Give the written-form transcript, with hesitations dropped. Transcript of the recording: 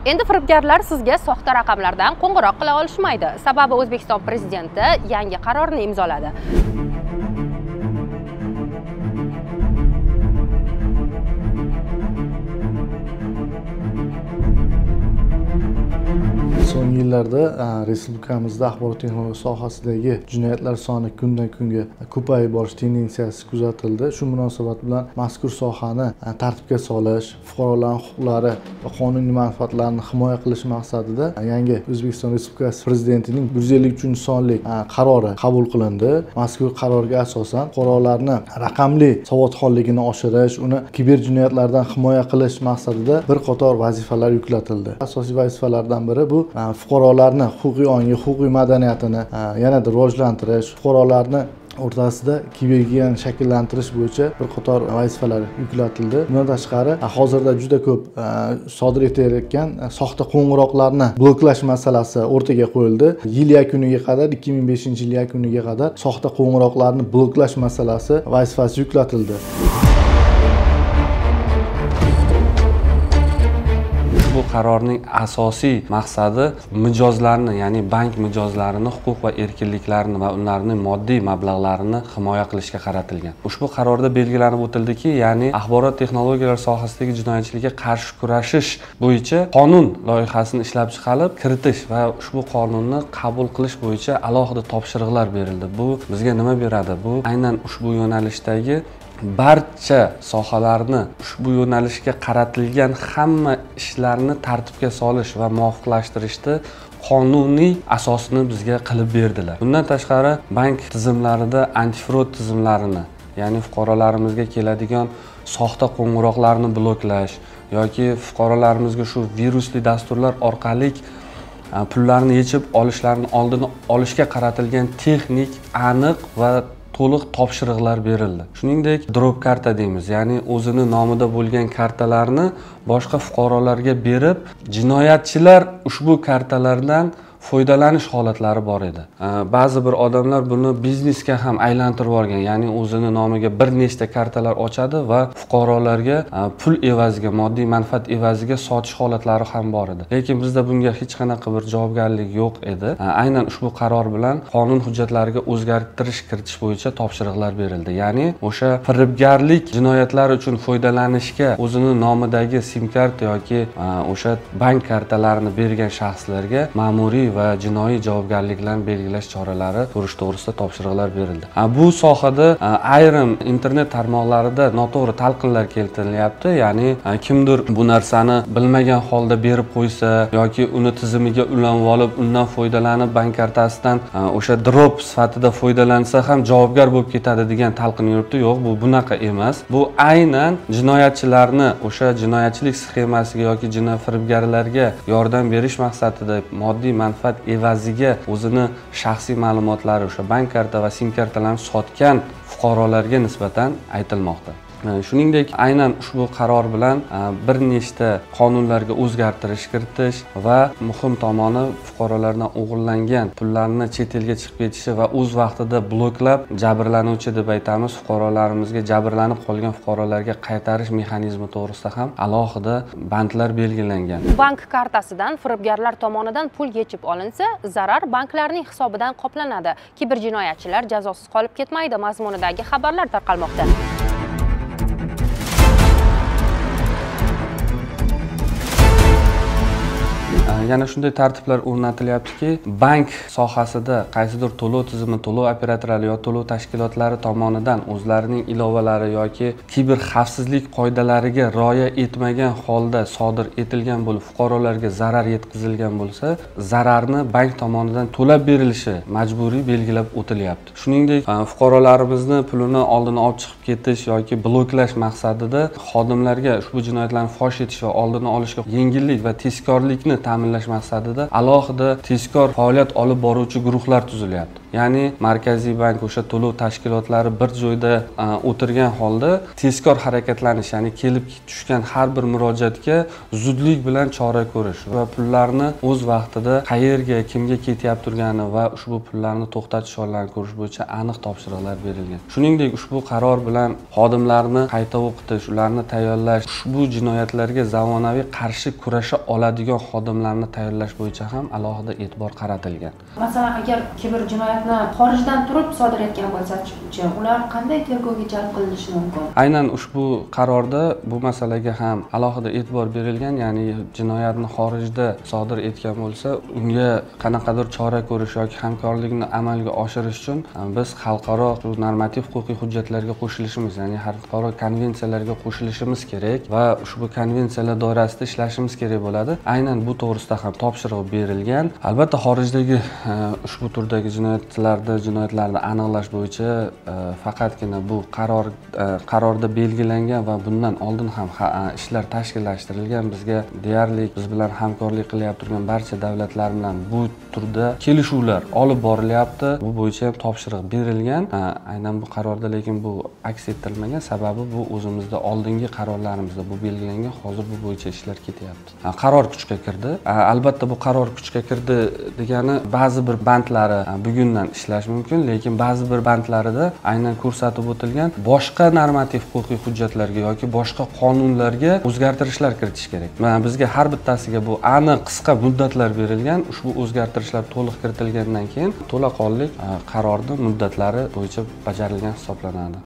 Endi firibgarlar sizga soxta raqamlardan qo'ng'iroq qila olishmaydi. Sababi O'zbekiston prezidenti yangi qarorni imzoladi. So'nggi yillarda respublikamizda axborot texnologiya sohasidagi jinoyatlar soni kundan kunga ko'payib borish tendensiyasi kuzatildi. Shu munosabat bilan mazkur sohani tartibga solish, fuqarolarning huquqlari va qonuniy manfaatlarini himoya qilish maqsadida yangi O'zbekiston Respublikasi Prezidentining 153-sonli qarori qabul qilindi. Mazkur qarorga asosan fuqarolarni raqamli savodxonligini oshirish, uni kiber jinoyatlardan himoya qilish maqsadida bir qator vazifalar yuklatildi. Asosiy vazifalardan biri bu fuqarolarni huquqiy ongi, huquqiy madaniyatini yanada rivojlantirish, fuqarolarni o'rtasida kibergigan shakllantirish bo'yicha bir qator vazifalar yuklatildi. Bundan tashqari, hozirda juda ko'p sodir etilayotgan soxta qo'ng'iroqlarni bloklash masalasi o'rtaga qo'yildi. Yil yakuniga qadar, 2005-yil yakuniga qadar soxta qo'ng'iroqlarni bloklash masalasi vazifasi yuklatildi. Bu qarorning asosiy maqsadi mijozlarni, ya'ni bank mijozlarini huquq va erkinliklarini va ularning moddiy mablag'larini himoya qilishga qaratilgan. Ushbu qarorda belgilanib o'tildiki, ya'ni axborot texnologiyalari sohasidagi jinoyatchilikka qarshi kurashish bo'yicha qonun loyihasini ishlab chiqarib, kiritish va ushbu qonunni qabul qilish bo'yicha alohida topshiriqlar berildi. Bu bizga nima beradi? Bu aynan ushbu yo'nalishdagi barcha sohalarni ushbu yo'nalishga qaratilgan hamma ishlarni tartibga solish va muvofiqlashtirishda qonuniy asosini bizga qilib berdilar. Bundan tashqari, bank tizimlarida antifrod tizimlarini, ya'ni fuqarolarimizga keladigan soxta qo'ng'iroqlarni bloklash yoki fuqarolarimizga shu virusli dasturlar orqali pullarni yechib olishlarini oldini olishga qaratilgan texnik, aniq va to'liq topshiriqlar berildi. Shuningdek, drop karta deymiz, ya'ni o'zini nomida bo'lgan kartalarni boshqa fuqarolarga berib, jinoyatchilar ushbu kartalardan foydalanish holatlari bor edi. Ba'zi bir odamlar buni biznesga ham aylantirib olgan, ya'ni o'zini nomiga bir nechta kartalar ochadi va fuqarolarga pul evaziga, moddiy manfaat evaziga sotish holatlari ham bor edi. Lekin bizda bunga hech qanaqa bir javobgarlik yo'q edi. Aynan ushbu qaror bilan qonun hujjatlariga o'zgartirish kiritish bo'yicha topshiriqlar berildi. Ya'ni o'sha firibgarlik jinoyatlari uchun foydalanishga o'zini nomidagi sim karta yoki o'sha bank kartalarini bergan shaxslarga ma'muriy va jinoiy javobgarliklarni belgilash choralari ko'rish to'g'risida topshiriqlar berildi. Bu sohada ayrim internet tarmoqlarida noto'g'ri talqinlar keltirilyapti, ya'ni kimdir bu narsani bilmagan holda berib qo'ysa yoki uni tizimiga ulanib olib, undan foydalanib bank kartasidan o'sha drop sifatida foydalansa ham javobgar bo'lib ketadi degan talqin yuribdi. Yo'q, bu bunaqa emas. Bu aynan jinoyatchilarni o'sha jinoyatchilik sxemasiga yoki firibgarlarga yordam berish maqsadida moddiy manfaat evaziga o'zini shaxsiy ma'lumotlari, o'sha bank karta va sim kartalarni sotgan fuqarolarga nisbatan aytilmoqda. Shuningdek, aynan ushbu qaror bilan bir nechta qonunlarga o'zgartirish kiritish va muhim tomoni fuqarolardan o'g'irlangan pullarni chet elga chiqib ketishi va o'z vaqtida bloklab jabrlanuvchi deb aytamiz fuqarolarimizga, jabrlanib qolgan fuqarolarga qaytarish mexanizmi to'g'risida ham alohida bandlar belgilangan. Bank kartasidan firibgarlar tomonidan pul yechib olinsa, zarar banklarning hisobidan qoplanadi. Kiber jinoyatchilar jazosiz qolib ketmaydi mazmunidagi xabarlar tarqalmoqda. Yana shunday tartiblar o'rnatilyaptiki, bank sohasida qaysidir to'lov tizimi, to'lov operatorlari yoki to'lov tashkilotlari tomonidan o'zlarining ilovalari yoki kiber xavfsizlik qoidalariga rioya etmagan holda sodir etilgan bo'lib, fuqarolarga zarar yetkazilgan bo'lsa, zararni bank tomonidan to'lab berilishi majburiy belgilab o'tilyapti. Shuningdek, fuqarolarimizni pulini oldini olib chiqib ketish yoki bloklash maqsadida xodimlarga ushbu jinoyatlarni fosh etish va oldini olishga yengillik va tezkorlikni ta'minlash maqsadida alohida tezkor faoliyat olib boruvchi guruhlar tuzilyapti. ya'ni Markaziy bank o'sha to'lov tashkilotlari bir joyda o'tirgan holda tezkor harakatlanish, ya'ni kelib tushgan har bir murojaatga zudlik bilan chora ko'rish va pullarni o'z vaqtida qayerga, kimga ketyapti turgani va ushbu pullarni to'xtatish yo'llarini ko'rish bo'yicha aniq topshiriqlar berilgan. Shuningdek, ushbu qaror bilan xodimlarni qayta o'qitish, ularni tayyorlash, ushbu jinoyatlarga zamonaviy qarshi kurasha oladigan xodimlarni tayyorlash bo'yicha ham alohida e'tibor qaratilgan. Masalan, agar kiber jinoyatni xorijdan turib sodir etgan bo'lsa-chi, ular qanday tergovga jalb qilinishi mumkin? Aynan ushbu qarorda bu masalaga ham alohida e'tibor berilgan, ya'ni jinoyatni xorijda sodir etgan bo'lsa, unga qanaqadir chora ko'rish yoki hamkorlikni amalga oshirish uchun biz xalqaro normativ huquqiy hujjatlarga qo'shilishimiz, ya'ni xalqaro konvensiyalarga qo'shilishimiz kerak va ushbu konvensiyalar doirasida ishlashimiz kerak bo'ladi. Aynan bu to'g'risida ham topshiriq berilgan. Albatta, xorijdagi ushbu turdagi jinoyatlarni aniqlash bo'yicha faqatgina bu qarorda belgilangan va bundan oldin ham ishlar tashkillashtirilgan. Bizga deyarli biz bilan hamkorlik qilyapti turgan barcha davlatlar bilan bu turda kelishuvlar olib borilyapti. Bu bo'yicha ham topshiriq berilgan. Aynan bu qarorda lekin bu aks ettirilmagan, sababi bu o'zimizda oldingi qarorlarimizda bu belgilangan, hozir bu bo'yicha ishlar ketyapti. Qaror kuchga kirdi. Albatta bu qaror kuchga kirdi degani ba'zi bir bandlari bugundan ishlash mumkin, lekin ba'zi bir bandlarida aynan ko'rsatib o'tilgan boshqa normativ huquqiy hujjatlarga yoki boshqa qonunlarga o'zgartirishlar kiritish kerak. Bizga har bittasiga bu aniq qisqa muddatlar berilgan. Ushbu o'zgartirishlar to'liq kiritilgandan keyin to'laqonlik qarorning muddatlari bo'yicha bajarilgan hisoblanadi.